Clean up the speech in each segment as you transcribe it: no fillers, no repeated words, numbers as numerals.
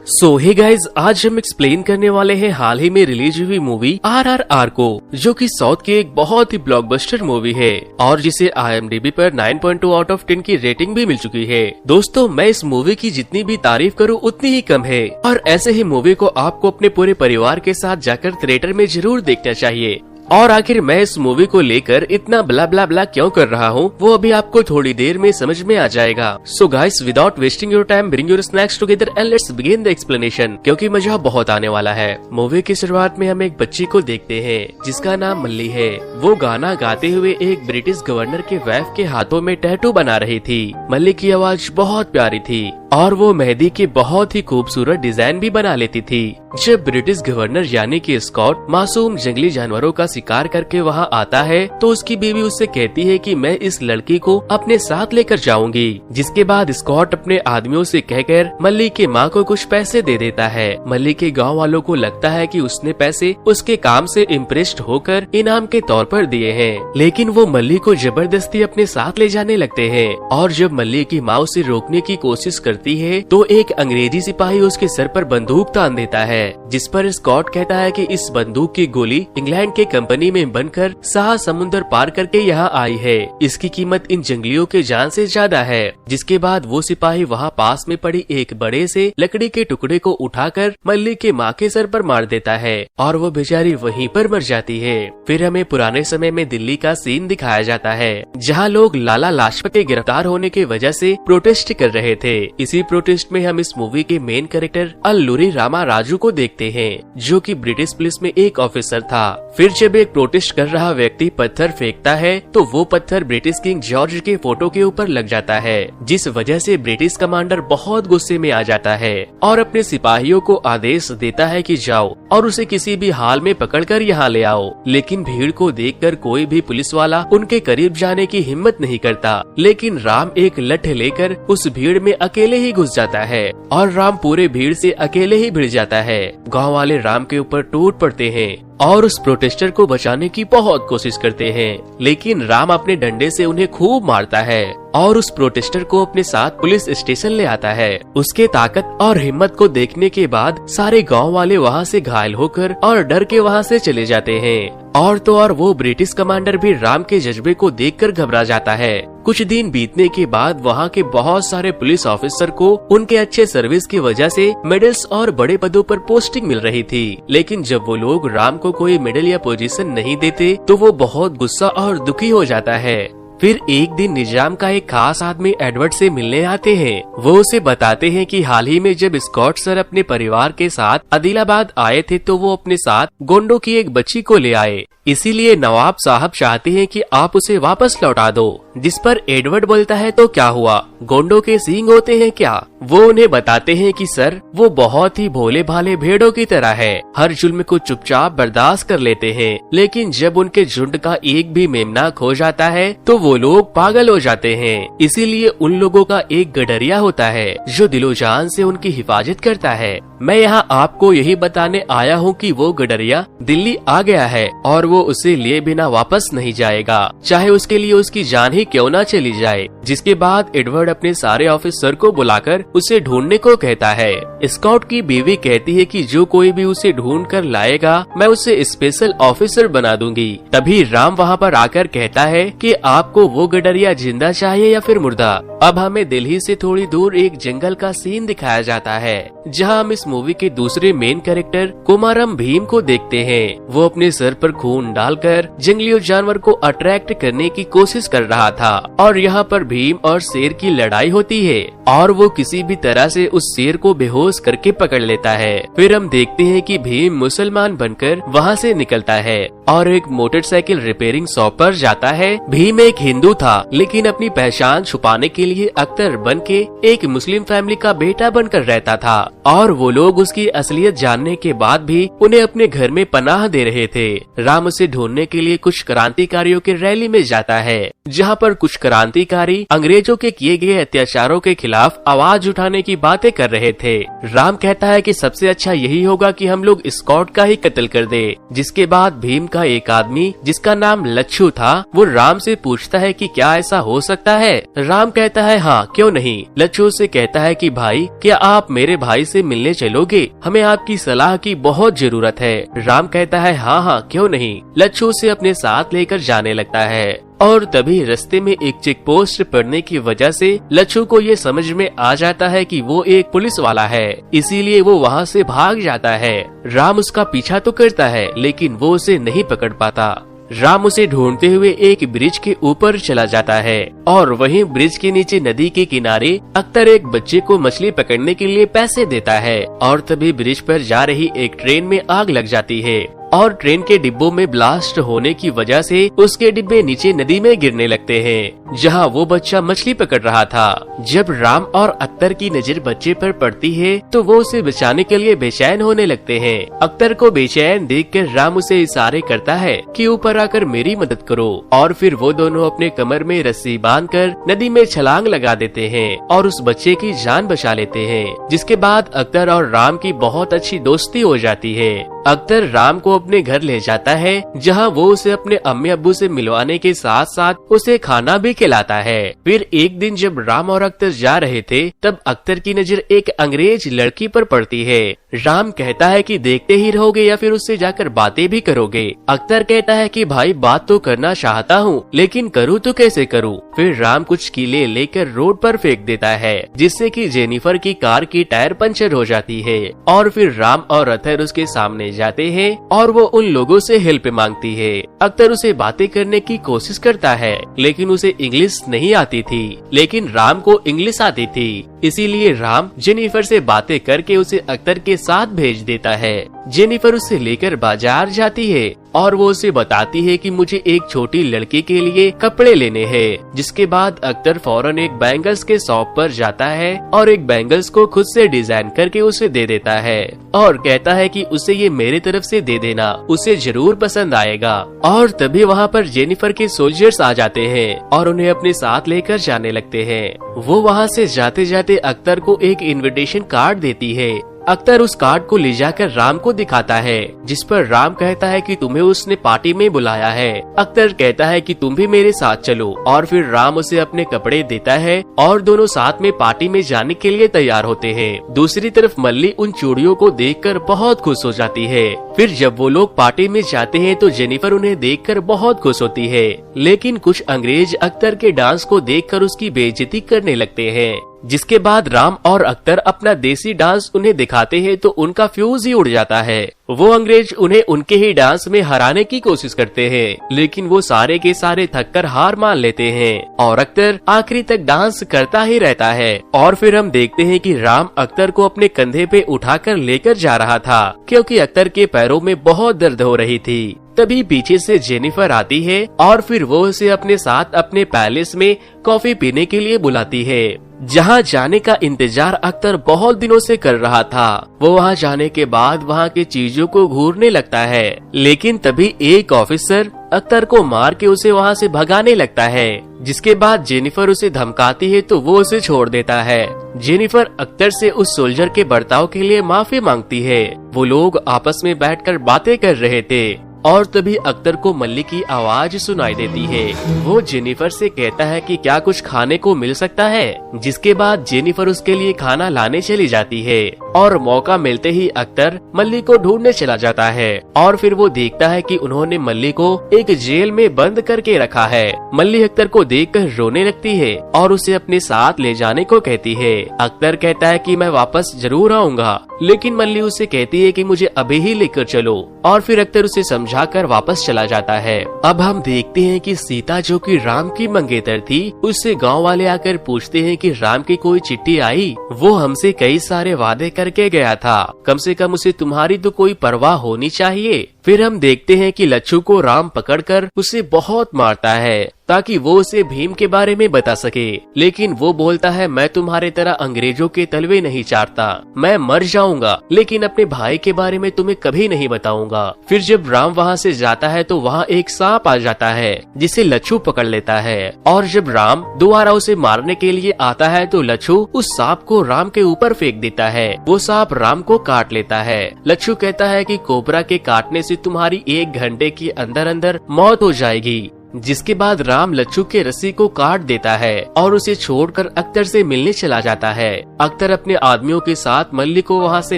सो hey guys, आज हम explain करने वाले हैं हाल ही में रिलीज हुई मूवी RRR को, जो कि साउथ की एक बहुत ही ब्लॉकबस्टर मूवी है और जिसे IMDb पर 9.2 आउट ऑफ 10 की रेटिंग भी मिल चुकी है। दोस्तों, मैं इस मूवी की जितनी भी तारीफ करूं उतनी ही कम है और ऐसे ही मूवी को आपको अपने पूरे परिवार के साथ जाकर थिएटर में जरूर देखना चाहिए। और आखिर मैं इस मूवी को लेकर इतना ब्ला ब्ला ब्ला क्यों कर रहा हूँ, वो अभी आपको थोड़ी देर में समझ में आ जाएगा। So guys, without wasting your time, bring your snacks together and let's begin the explanation, क्योंकि मजा बहुत आने वाला है। मूवी की शुरुआत में हम एक बच्ची को देखते हैं जिसका नाम मल्ली है। वो गाना गाते हुए एक ब्रिटिश गवर्नर के वाइफ के हाथों में टैटू बना रही थी। मल्ली की आवाज बहुत प्यारी थी और वो मेहंदी के बहुत ही खूबसूरत डिजाइन भी बना लेती थी। जब ब्रिटिश गवर्नर यानी कि स्कॉट मासूम जंगली जानवरों का शिकार करके वहाँ आता है तो उसकी बीवी उससे कहती है कि मैं इस लड़की को अपने साथ लेकर जाऊंगी। जिसके बाद स्कॉट अपने आदमियों से कहकर मल्ली के माँ को कुछ पैसे दे देता है। मल्ली के गाँव वालों को लगता है कि उसने पैसे उसके काम से इम्प्रेस्ड होकर इनाम के तौर पर दिए हैं, लेकिन वो मल्ली को जबरदस्ती अपने साथ ले जाने लगते हैं। और जब मल्ली की माँ उसे रोकने की कोशिश करती है तो एक अंग्रेजी सिपाही उसके सर पर बंदूक तान देता है, जिस पर स्कॉट कहता है कि इस बंदूक की गोली इंग्लैंड के कंपनी में बनकर 7 समुद्र पार करके यहाँ आई है। इसकी कीमत इन जंगलियों के जान से ज्यादा है। जिसके बाद वो सिपाही वहाँ पास में पड़ी एक बड़े से लकड़ी के टुकड़े को उठाकर मल्ली के माँ के सर पर मार देता है और वो बेचारी वहीं पर मर जाती है। फिर हमें पुराने समय में दिल्ली का सीन दिखाया जाता है, जहाँ लोग लाला लाजपत के गिरफ्तार होने की वजह से प्रोटेस्ट कर रहे थे। इसी प्रोटेस्ट में हम इस मूवी के मेन कैरेक्टर अल्लूरी रामा राजू को देखते हैं, जो कि ब्रिटिश पुलिस में एक ऑफिसर था। फिर जब एक प्रोटेस्ट कर रहा व्यक्ति पत्थर फेंकता है तो वो पत्थर ब्रिटिश किंग जॉर्ज के फोटो के ऊपर लग जाता है, जिस वजह से ब्रिटिश कमांडर बहुत गुस्से में आ जाता है और अपने सिपाहियों को आदेश देता है कि जाओ और उसे किसी भी हाल में पकड़कर यहाँ ले आओ। लेकिन भीड़ को देखकर कोई भी पुलिस वाला उनके करीब जाने की हिम्मत नहीं करता। लेकिन राम एक लठ लेकर उस भीड़ में अकेले ही घुस जाता है और राम पूरे भीड़ से अकेले ही भिड़ जाता है। गांव वाले राम के ऊपर टूट पड़ते हैं और उस प्रोटेस्टर को बचाने की बहुत कोशिश करते हैं, लेकिन राम अपने डंडे से उन्हें खूब मारता है और उस प्रोटेस्टर को अपने साथ पुलिस स्टेशन ले आता है। उसके ताकत और हिम्मत को देखने के बाद सारे गांव वाले वहां से घायल होकर और डर के वहां से चले जाते हैं। और तो और वो ब्रिटिश कमांडर भी राम के जज्बे को देखकर घबरा जाता है। कुछ दिन बीतने के बाद वहाँ के बहुत सारे पुलिस ऑफिसर को उनके अच्छे सर्विस की वजह से मेडल्स और बड़े पदों पर पोस्टिंग मिल रही थी, लेकिन जब वो लोग राम को कोई मेडल या पोजीशन नहीं देते तो वो बहुत गुस्सा और दुखी हो जाता है। फिर एक दिन निजाम का एक खास आदमी एडवर्ड से मिलने आते हैं। वो उसे बताते हैं कि हाल ही में जब स्कॉट सर अपने परिवार के साथ आदिलाबाद आए थे तो वो अपने साथ गोंडों की एक बच्ची को ले आए, इसीलिए नवाब साहब चाहते हैं कि आप उसे वापस लौटा दो। जिस पर एडवर्ड बोलता है, तो क्या हुआ, गोंडों के सींग होते हैं क्या? वो उन्हें बताते हैं कि सर, वो बहुत ही भोले भाले भेड़ों की तरह है, हर जुल्म को चुपचाप बर्दाश्त कर लेते हैं, लेकिन जब उनके झुंड का एक भी मेमना खो जाता है तो वो लोग पागल हो जाते हैं। इसीलिए उन लोगों का एक गडरिया होता है जो दिलो जान से उनकी हिफाजत करता है। मैं यहाँ आपको यही बताने आया हूँ कि वो गडरिया दिल्ली आ गया है और वो उसे लिए बिना वापस नहीं जाएगा, चाहे उसके लिए उसकी जान ही क्यों ना चली जाए। जिसके बाद एडवर्ड अपने सारे ऑफिसर को बुलाकर उसे ढूंढने को कहता है। स्कॉट की बीवी कहती है कि जो कोई भी उसे ढूंढ कर लाएगा मैं उसे स्पेशल ऑफिसर बना दूंगी। तभी राम वहाँ पर आकर कहता है कि आपको वो गडरिया जिंदा चाहिए या फिर मुर्दा। अब हमें दिल्ली से थोड़ी दूर एक जंगल का सीन दिखाया जाता है, जहाँ हम इस मूवी के दूसरे मेन कैरेक्टर कुमारम भीम को देखते हैं। वो अपने सर पर खून डालकर जंगली जानवर को अट्रैक्ट करने की कोशिश कर रहा था और यहाँ पर भीम और शेर की लड़ाई होती है और वो किसी भी तरह से उस शेर को बेहोश करके पकड़ लेता है। फिर हम देखते हैं कि भीम मुसलमान बनकर वहाँ से निकलता है और एक मोटरसाइकिल रिपेयरिंग शॉप पर जाता है। भीम एक हिंदू था, लेकिन अपनी पहचान छुपाने के लिए अख्तर बन के एक मुस्लिम फैमिली का बेटा बनकर रहता था और वो लोग उसकी असलियत जानने के बाद भी उन्हें अपने घर में पनाह दे रहे थे। राम उसे ढूंढने के लिए कुछ क्रांतिकारियों की रैली में जाता है, जहाँ पर कुछ क्रांतिकारी अंग्रेजों के किए गए अत्याचारों के खिलाफ आवाज उठाने की बातें कर रहे थे। राम कहता है कि सबसे अच्छा यही होगा कि हम लोग स्कॉट का ही कत्ल कर दे। जिसके बाद भीम का एक आदमी जिसका नाम लच्छू था वो राम से पूछता है कि क्या ऐसा हो सकता है। राम कहता है हाँ क्यों नहीं। लच्छू से कहता है कि भाई क्या आप मेरे भाई से मिलने चलोगे, हमें आपकी सलाह की बहुत जरूरत है। राम कहता है हाँ क्यों नहीं। लच्छू से अपने साथ लेकर जाने लगता है और तभी रास्ते में एक चेक पोस्ट पड़ने की वजह से लच्छू को ये समझ में आ जाता है कि वो एक पुलिस वाला है, इसीलिए वो वहाँ से भाग जाता है। राम उसका पीछा तो करता है लेकिन वो उसे नहीं पकड़ पाता। राम उसे ढूंढते हुए एक ब्रिज के ऊपर चला जाता है और वहीं ब्रिज के नीचे नदी के किनारे अख्तर एक बच्चे को मछली पकड़ने के लिए पैसे देता है और तभी ब्रिज पर जा रही एक ट्रेन में आग लग जाती है और ट्रेन के डिब्बों में ब्लास्ट होने की वजह से उसके डिब्बे नीचे नदी में गिरने लगते हैं जहां वो बच्चा मछली पकड़ रहा था। जब राम और अख्तर की नजर बच्चे पर पड़ती है तो वो उसे बचाने के लिए बेचैन होने लगते हैं। अख्तर को बेचैन देखकर राम उसे इशारे करता है कि ऊपर आकर मेरी मदद करो और फिर वो दोनों अपने कमर में रस्सी बांधकर नदी में छलांग लगा देते हैं और उस बच्चे की जान बचा लेते हैं। जिसके बाद अख्तर और राम की बहुत अच्छी दोस्ती हो जाती है। अख्तर राम को अपने घर ले जाता है जहां वो उसे अपने अम्मी अब्बू से मिलवाने के साथ साथ उसे खाना भी खिलाता है। फिर एक दिन जब राम और अख्तर जा रहे थे तब अख्तर की नजर एक अंग्रेज लड़की पर पड़ती है। राम कहता है कि देखते ही रहोगे या फिर उससे जाकर बातें भी करोगे। अख्तर कहता है कि भाई बात तो करना चाहता हूँ लेकिन करूँ तो कैसे करूँ। फिर राम कुछ कीले लेकर रोड पर फेंक देता है जिससे कि जेनिफर की कार की टायर पंचर हो जाती है और फिर राम और अख्तर उसके सामने जाते हैं और वो उन लोगों से हेल्प मांगती है। अख्तर उसे बातें करने की कोशिश करता है लेकिन उसे इंग्लिश नहीं आती थी, लेकिन राम को इंग्लिश आती थी, इसीलिए राम जेनिफर से बातें करके उसे अख्तर के साथ भेज देता है। जेनिफर उसे लेकर बाजार जाती है और वो उसे बताती है कि मुझे एक छोटी लड़की के लिए कपड़े लेने हैं। जिसके बाद अख्तर फौरन एक बैंगल्स के शॉप पर जाता है और एक बैंगल्स को खुद से डिजाइन करके उसे दे देता है और कहता है कि उसे ये मेरे तरफ से दे देना, उसे जरूर पसंद आएगा। और तभी वहाँ पर जेनिफर के सोल्जर्स आ जाते हैं और उन्हें अपने साथ लेकर जाने लगते हैं। वो वहाँ से जाते जाते अख्तर को एक इनविटेशन कार्ड देती है। अख्तर उस कार्ड को ले जाकर राम को दिखाता है जिस पर राम कहता है कि तुम्हें उसने पार्टी में बुलाया है। अख्तर कहता है कि तुम भी मेरे साथ चलो और फिर राम उसे अपने कपड़े देता है और दोनों साथ में पार्टी में जाने के लिए तैयार होते हैं। दूसरी तरफ मल्ली उन चूड़ियों को देखकर बहुत खुश हो जाती है। फिर जब वो लोग पार्टी में जाते हैं तो जेनिफर उन्हें देखकर बहुत खुश होती है, लेकिन कुछ अंग्रेज अख्तर के डांस को देखकर उसकी बेइज्जती करने लगते हैं। जिसके बाद राम और अख्तर अपना देसी डांस उन्हें दिखाते हैं तो उनका फ्यूज ही उड़ जाता है। वो अंग्रेज उन्हें उनके ही डांस में हराने की कोशिश करते हैं लेकिन वो सारे के सारे थककर हार मान लेते हैं और अख्तर आखिरी तक डांस करता ही रहता है। और फिर हम देखते हैं कि राम अख्तर को अपने कंधे पे उठाकर लेकर जा रहा था क्योंकि अख्तर के पैरों में बहुत दर्द हो रही थी। तभी पीछे से जेनिफर आती है और फिर वो उसे अपने साथ अपने पैलेस में कॉफी पीने के लिए बुलाती है जहाँ जाने का इंतजार अख्तर बहुत दिनों से कर रहा था। वो वहाँ जाने के बाद वहाँ की चीजों को घूरने लगता है लेकिन तभी एक ऑफिसर अख्तर को मार के उसे वहाँ से भगाने लगता है। जिसके बाद जेनिफर उसे धमकाती है तो वो उसे छोड़ देता है। जेनिफर अख्तर से उस सोल्जर के बर्ताव के लिए माफी मांगती है। वो लोग आपस में बैठकर बातें कर रहे थे और तभी अख्तर को मल्ली की आवाज सुनाई देती है। वो जेनिफर से कहता है कि क्या कुछ खाने को मिल सकता है। जिसके बाद जेनिफर उसके लिए खाना लाने चली जाती है और मौका मिलते ही अख्तर मल्ली को ढूंढने चला जाता है और फिर वो देखता है कि उन्होंने मल्ली को एक जेल में बंद करके रखा है। मल्ली अख्तर को देखकर रोने लगती है और उसे अपने साथ ले जाने को कहती है। अख्तर कहता है कि मैं वापस जरूर आऊंगा, लेकिन मल्ली उसे कहती है कि मुझे अभी ही लेकर चलो और फिर अख्तर उसे समझाकर वापस चला जाता है। अब हम देखते हैं कि सीता जो कि राम की मंगेतर थी उससे गांव वाले आकर पूछते हैं कि राम की कोई चिट्ठी आई। वो हमसे कई सारे वादे करके गया था, कम से कम उसे तुम्हारी तो कोई परवाह होनी चाहिए। फिर हम देखते हैं कि लच्छू को राम पकड़कर उसे बहुत मारता है ताकि वो उसे भीम के बारे में बता सके। लेकिन वो बोलता है, मैं तुम्हारे तरह अंग्रेजों के तलवे नहीं चाटता, मैं मर जाऊंगा लेकिन अपने भाई के बारे में तुम्हें कभी नहीं बताऊंगा। फिर जब राम वहाँ से जाता है तो वहाँ एक सांप आ जाता है जिसे लच्छू पकड़ लेता है, और जब राम दोबारा उसे मारने के लिए आता है तो लच्छू उस सांप को राम के ऊपर फेंक देता है। वो सांप राम को काट लेता है। लच्छू कहता है कि कोबरा के काटने से तुम्हारी 1 घंटे के अंदर अंदर मौत हो जाएगी। जिसके बाद राम लच्छू के रस्सी को काट देता है और उसे छोड़कर अख्तर से मिलने चला जाता है। अख्तर अपने आदमियों के साथ मल्ली को वहाँ से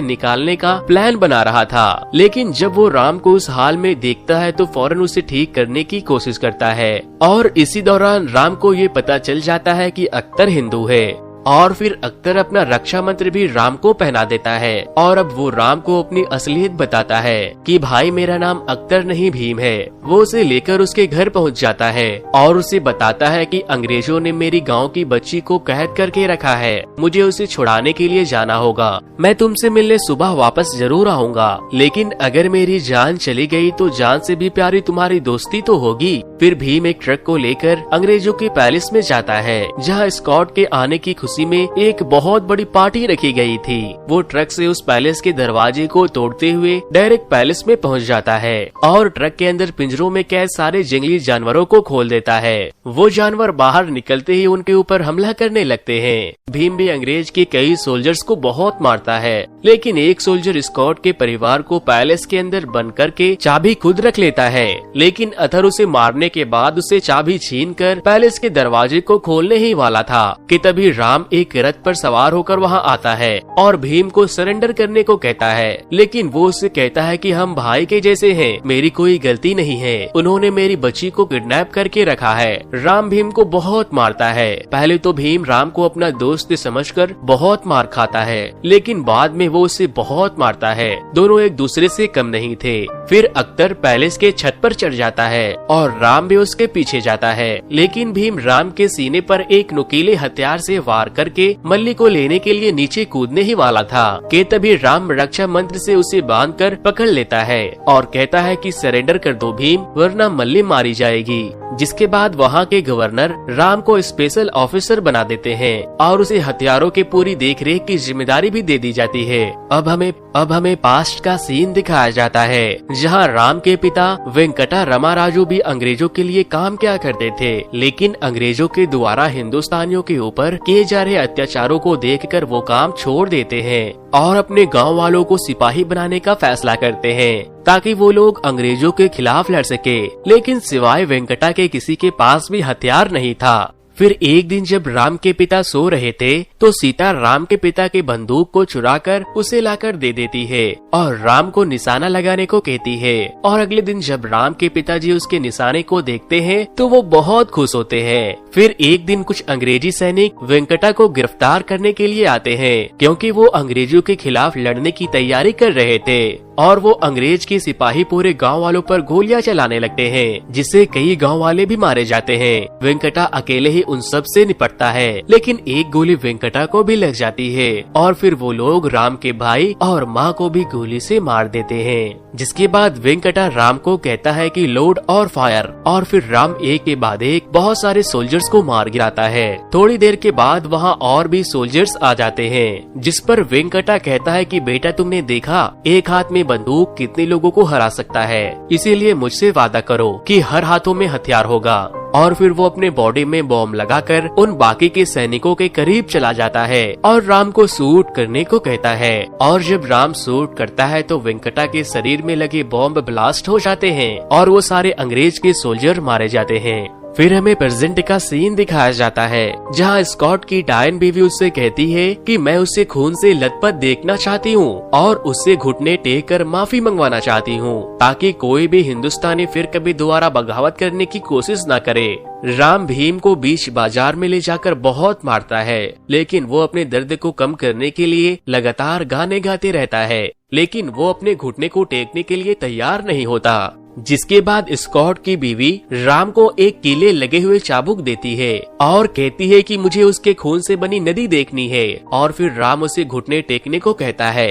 निकालने का प्लान बना रहा था, लेकिन जब वो राम को उस हाल में देखता है तो फौरन उसे ठीक करने की कोशिश करता है। और इसी दौरान राम को ये पता चल जाता है कि अख्तर हिंदू है, और फिर अख्तर अपना रक्षा मंत्र भी राम को पहना देता है। और अब वो राम को अपनी असलियत बताता है कि भाई मेरा नाम अख्तर नहीं भीम है। वो उसे लेकर उसके घर पहुंच जाता है और उसे बताता है कि अंग्रेजों ने मेरी गांव की बच्ची को कैद करके रखा है, मुझे उसे छुड़ाने के लिए जाना होगा। मैं तुमसे मिलने सुबह वापस जरूर आऊंगा, लेकिन अगर मेरी जान चली गई तो जान से भी प्यारी तुम्हारी दोस्ती तो होगी। फिर भीम एक ट्रक को लेकर अंग्रेजों के पैलेस में जाता है, जहाँ स्कॉट के आने की खुशी में एक बहुत बड़ी पार्टी रखी गई थी। वो ट्रक से उस पैलेस के दरवाजे को तोड़ते हुए डायरेक्ट पैलेस में पहुंच जाता है और ट्रक के अंदर पिंजरों में कैद सारे जंगली जानवरों को खोल देता है। वो जानवर बाहर निकलते ही उनके ऊपर हमला करने लगते हैं। भीम भी अंग्रेज के कई सोल्जर्स को बहुत मारता है, लेकिन एक सोल्जर स्कॉट के परिवार को पैलेस के अंदर बंद करके चाबी खुद रख लेता है। लेकिन अथर उसे मारने के बाद उसे चाबी छीनकर पैलेस के दरवाजे को खोलने ही वाला था कि तभी राम एक रथ पर सवार होकर वहां आता है और भीम को सरेंडर करने को कहता है। लेकिन वो उससे कहता है कि हम भाई के जैसे हैं, मेरी कोई गलती नहीं है, उन्होंने मेरी बच्ची को किडनैप करके रखा है। राम भीम को बहुत मारता है। पहले तो भीम राम को अपना दोस्त समझकर बहुत मार खाता है, लेकिन बाद में वो उसे बहुत मारता है। दोनों एक दूसरे से कम नहीं थे। फिर अख्तर पैलेस के छत पर चढ़ जाता है और राम भी उसके पीछे जाता है, लेकिन भीम राम के सीने पर एक नुकीले हथियार से वार करके मल्ली को लेने के लिए नीचे कूदने ही वाला था कि तभी राम रक्षा मंत्र से उसे बांधकर पकड़ लेता है और कहता है कि सरेंडर कर दो भीम, वरना मल्ली मारी जाएगी। जिसके बाद वहाँ के गवर्नर राम को स्पेशल ऑफिसर बना देते हैं और उसे हथियारों के पूरी देखरेख की जिम्मेदारी भी दे दी जाती है। अब हमें पास्ट का सीन दिखाया जाता है, जहाँ राम के पिता वेंकटा रमाराजू भी अंग्रेजों के लिए काम किया करते थे, लेकिन अंग्रेजों के द्वारा हिंदुस्तानियों के ऊपर किए जा रहे अत्याचारों को देखकर वो काम छोड़ देते हैं और अपने गांव वालों को सिपाही बनाने का फैसला करते हैं ताकि वो लोग अंग्रेजों के खिलाफ लड़ सके। लेकिन सिवाय वेंकटा के किसी के पास भी हथियार नहीं था। फिर एक दिन जब राम के पिता सो रहे थे तो सीता राम के पिता की बंदूक को चुराकर उसे लाकर दे देती है और राम को निशाना लगाने को कहती है। और अगले दिन जब राम के पिताजी उसके निशाने को देखते हैं तो वो बहुत खुश होते हैं। फिर एक दिन कुछ अंग्रेजी सैनिक वेंकटा को गिरफ्तार करने के लिए आते हैं, क्योंकि वो अंग्रेजों के खिलाफ लड़ने की तैयारी कर रहे थे और वो अंग्रेज के सिपाही पूरे गांव वालों पर गोलियां चलाने लगते हैं, जिससे कई गांव वाले भी मारे जाते हैं। वेंकटा अकेले ही उन सब से निपटता है, लेकिन एक गोली वेंकटा को भी लग जाती है और फिर वो लोग राम के भाई और माँ को भी गोली से मार देते हैं। जिसके बाद वेंकटा राम को कहता है कि लोड और फायर, और फिर राम एक के बाद एक बहुत सारे सोल्जर्स को मार गिराता है। थोड़ी देर के बाद वहाँ और भी सोल्जर्स आ जाते हैं, जिस पर वेंकटा कहता है कि बेटा तुमने देखा एक हाथ में बंदूक कितने लोगों को हरा सकता है, इसीलिए मुझसे वादा करो कि हर हाथों में हथियार होगा। और फिर वो अपने बॉडी में बॉम्ब लगाकर उन बाकी के सैनिकों के करीब चला जाता है और राम को शूट करने को कहता है। और जब राम शूट करता है तो वेंकटा के शरीर में लगे बॉम्ब ब्लास्ट हो जाते हैं और वो सारे अंग्रेज के सोल्जर मारे जाते हैं। फिर हमें प्रेजेंट का सीन दिखाया जाता है, जहाँ स्कॉट की डायन बीवी उससे कहती है कि मैं उसे खून से लथपथ देखना चाहती हूँ और उससे घुटने टेक कर माफी मंगवाना चाहती हूँ, ताकि कोई भी हिंदुस्तानी फिर कभी दोबारा बगावत करने की कोशिश न करे। राम भीम को बीच बाजार में ले जाकर बहुत मारता है, लेकिन वो अपने दर्द को कम करने के लिए लगातार गाने गाते रहता है, लेकिन वो अपने घुटने को टेकने के लिए तैयार नहीं होता। जिसके बाद स्कॉट की बीवी राम को एक कीले लगे हुए चाबुक देती है और कहती है कि मुझे उसके खून से बनी नदी देखनी है, और फिर राम उसे घुटने टेकने को कहता है।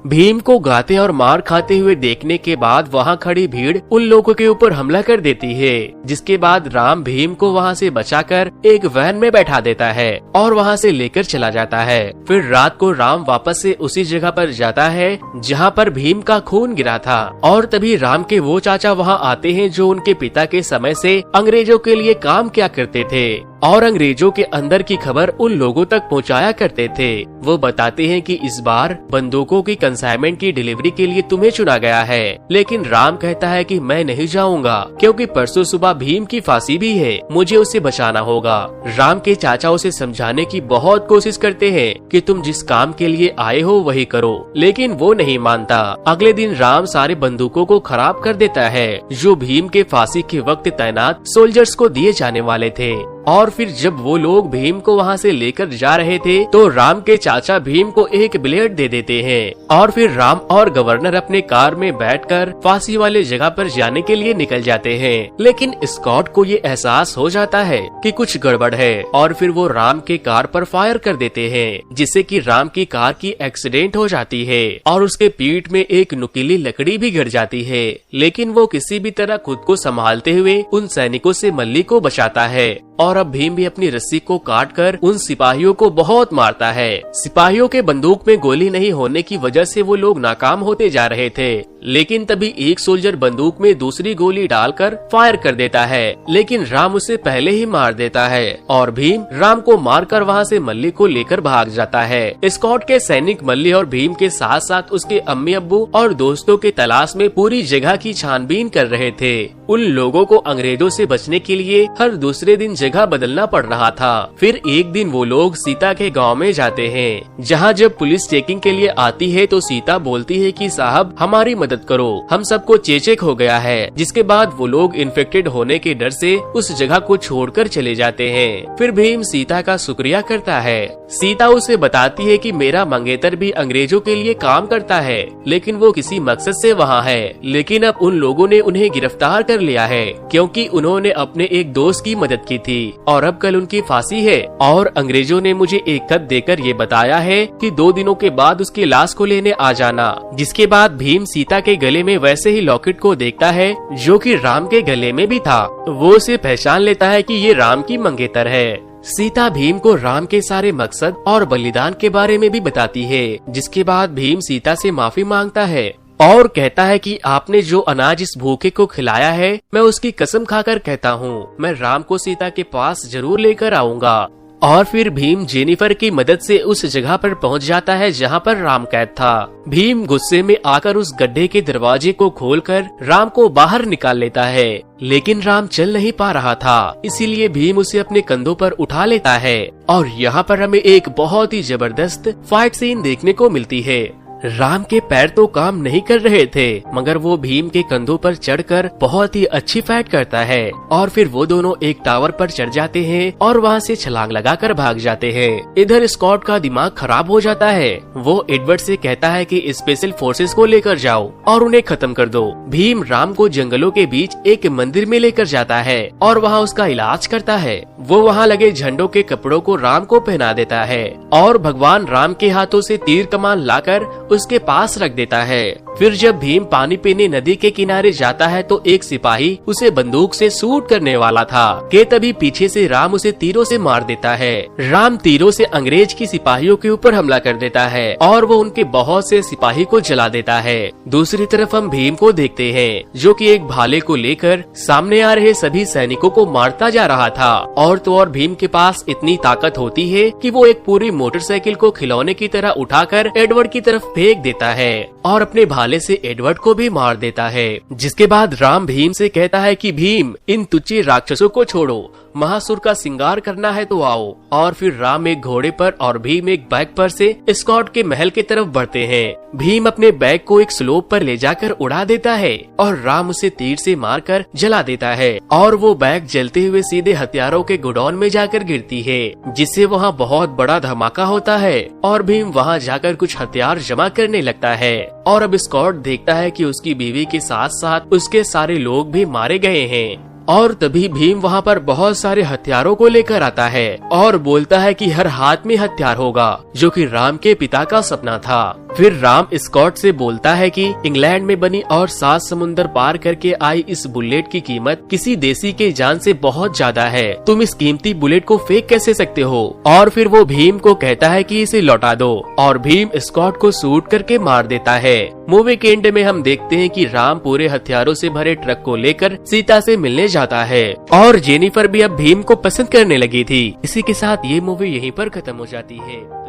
भीम को गाते और मार खाते हुए देखने के बाद वहाँ खड़ी भीड़ उन लोगों के ऊपर हमला कर देती है, जिसके बाद राम भीम को वहाँ से बचाकर एक वैन में बैठा देता है और वहाँ से लेकर चला जाता है। फिर रात को राम वापस से उसी जगह पर जाता है जहाँ पर भीम का खून गिरा था, और तभी राम के वो चाचा वहाँ आते हैं जो उनके पिता के समय से अंग्रेजों के लिए काम किया करते थे और अंग्रेजों के अंदर की खबर उन लोगों तक पहुंचाया करते थे। वो बताते हैं कि इस बार बंदूकों की कंसाइनमेंट की डिलीवरी के लिए तुम्हें चुना गया है, लेकिन राम कहता है कि मैं नहीं जाऊंगा क्योंकि परसों सुबह भीम की फांसी भी है, मुझे उसे बचाना होगा। राम के चाचा उसे समझाने की बहुत कोशिश करते हैं कि तुम जिस काम के लिए आए हो वही करो, लेकिन वो नहीं मानता। अगले दिन राम सारे बंदूकों को खराब कर देता है जो भीम के फांसी के वक्त तैनात सोल्जर्स को दिए जाने वाले थे। और फिर जब वो लोग भीम को वहाँ से लेकर जा रहे थे तो राम के चाचा भीम को एक ब्लेड दे देते हैं और फिर राम और गवर्नर अपने कार में बैठकर फांसी वाले जगह पर जाने के लिए निकल जाते हैं। लेकिन स्कॉट को ये एहसास हो जाता है कि कुछ गड़बड़ है और फिर वो राम के कार पर फायर कर देते हैं, जिससे कि राम की कार की एक्सीडेंट हो जाती है और उसके पीठ में एक नुकीली लकड़ी भी गिर जाती है। लेकिन वो किसी भी तरह खुद को संभालते हुए उन सैनिकों से मल्ली को बचाता है और अब भीम भी अपनी रस्सी को काटकर उन सिपाहियों को बहुत मारता है। सिपाहियों के बंदूक में गोली नहीं होने की वजह से वो लोग नाकाम होते जा रहे थे, लेकिन तभी एक सोल्जर बंदूक में दूसरी गोली डालकर फायर कर देता है, लेकिन राम उसे पहले ही मार देता है और भीम राम को मारकर वहाँ से मल्ली को लेकर भाग जाता है। स्कॉट के सैनिक मल्ली और भीम के साथ साथ उसके अम्मी अब्बू और दोस्तों के तलाश में पूरी जगह की छानबीन कर रहे थे। उन लोगों को अंग्रेजों से बचने के लिए हर दूसरे दिन जगह बदलना पड़ रहा था। फिर एक दिन वो लोग सीता के गांव में जाते हैं, जहां जब पुलिस चेकिंग के लिए आती है तो सीता बोलती है कि साहब हमारी मदद करो, हम सबको चेचक हो गया है। जिसके बाद वो लोग इन्फेक्टेड होने के डर से उस जगह को छोड़कर चले जाते हैं। फिर भीम सीता का शुक्रिया करता है। सीता उसे बताती है कि मेरा मंगेतर भी अंग्रेजों के लिए काम करता है, लेकिन वो किसी मकसद से वहाँ है, लेकिन अब उन लोगों ने उन्हें गिरफ्तार कर लिया है क्योंकि उन्होंने अपने एक दोस्त की मदद की थी और अब कल उनकी फांसी है। और अंग्रेजों ने मुझे एक खत देकर ये बताया है कि 2 दिनों के बाद उसकी लाश को लेने आ जाना। जिसके बाद भीम सीता के गले में वैसे ही लॉकेट को देखता है जो कि राम के गले में भी था। वो उसे पहचान लेता है कि ये राम की मंगेतर है। सीता भीम को राम के सारे मकसद और बलिदान के बारे में भी बताती है, जिसके बाद भीम सीता से माफी मांगता है और कहता है कि आपने जो अनाज इस भूखे को खिलाया है, मैं उसकी कसम खाकर कहता हूँ मैं राम को सीता के पास जरूर लेकर आऊंगा। और फिर भीम जेनिफर की मदद से उस जगह पर पहुंच जाता है जहां पर राम कैद था। भीम गुस्से में आकर उस गड्ढे के दरवाजे को खोलकर राम को बाहर निकाल लेता है, लेकिन राम चल नहीं पा रहा था, इसीलिए भीम उसे अपने कंधों पर उठा लेता है। और यहाँ पर हमें एक बहुत ही जबरदस्त फाइट सीन देखने को मिलती है। राम के पैर तो काम नहीं कर रहे थे, मगर वो भीम के कंधों पर चढ़कर बहुत ही अच्छी फाइट करता है और फिर वो दोनों एक टावर पर चढ़ जाते हैं और वहाँ से छलांग लगाकर भाग जाते हैं। इधर स्कॉट का दिमाग खराब हो जाता है। वो एडवर्ड से कहता है कि स्पेशल फोर्सेस को लेकर जाओ और उन्हें खत्म कर दो। भीम राम को जंगलों के बीच एक मंदिर में लेकर जाता है और वहाँ उसका इलाज करता है। वो वहाँ लगे झंडों के कपड़ों को राम को पहना देता है और भगवान राम के हाथों से तीर कमान लाकर उसके पास रख देता है। फिर जब भीम पानी पीने नदी के किनारे जाता है तो एक सिपाही उसे बंदूक से शूट करने वाला था कि तभी पीछे से राम उसे तीरों से मार देता है। राम तीरों से अंग्रेज की सिपाहियों के ऊपर हमला कर देता है और वो उनके बहुत से सिपाही को जला देता है। दूसरी तरफ हम भीम को देखते हैं जो कि एक भाले को लेकर सामने आ रहे सभी सैनिकों को मारता जा रहा था। और तो और भीम के पास इतनी ताकत होती है कि वो एक पूरी मोटरसाइकिल को खिलौने की तरह उठाकर एडवर्ड की तरफ फेंक देता है और अपने भाले से एडवर्ड को भी मार देता है। जिसके बाद राम भीम से कहता है कि भीम इन तुच्छ राक्षसों को छोड़ो, महासुर का श्रृंगार करना है तो आओ। और फिर राम एक घोड़े पर और भीम एक बैग पर से स्कॉट के महल की तरफ बढ़ते हैं। भीम अपने बैग को एक स्लोप पर ले जाकर उड़ा देता है और राम उसे तीर से मारकर जला देता है और वो बैग जलते हुए सीधे हथियारों के गोडाउन में जाकर गिरती है, जिससे वहाँ बहुत बड़ा धमाका होता है और भीम वहाँ जाकर कुछ हथियार जमा करने लगता है। और अब स्कॉट देखता है कि उसकी बीवी के साथ साथ उसके सारे लोग भी मारे गए हैं। और तभी भीम वहाँ पर बहुत सारे हथियारों को लेकर आता है और बोलता है कि हर हाथ में हथियार होगा, जो कि राम के पिता का सपना था। फिर राम स्कॉट से बोलता है कि इंग्लैंड में बनी और 7 समुंदर पार करके आई इस बुलेट की कीमत किसी देसी के जान से बहुत ज्यादा है, तुम इस कीमती बुलेट को फेंक कैसे सकते हो। और फिर वो भीम को कहता है कि इसे लौटा दो और भीम स्कॉट को शूट करके मार देता है। मूवी के एंड में हम देखते हैं कि राम पूरे हथियारों से भरे ट्रक को लेकर सीता से मिलने जाता है और जेनिफर भी अब भीम को पसंद करने लगी थी। इसी के साथ ये मूवी यहीं पर खत्म हो जाती है।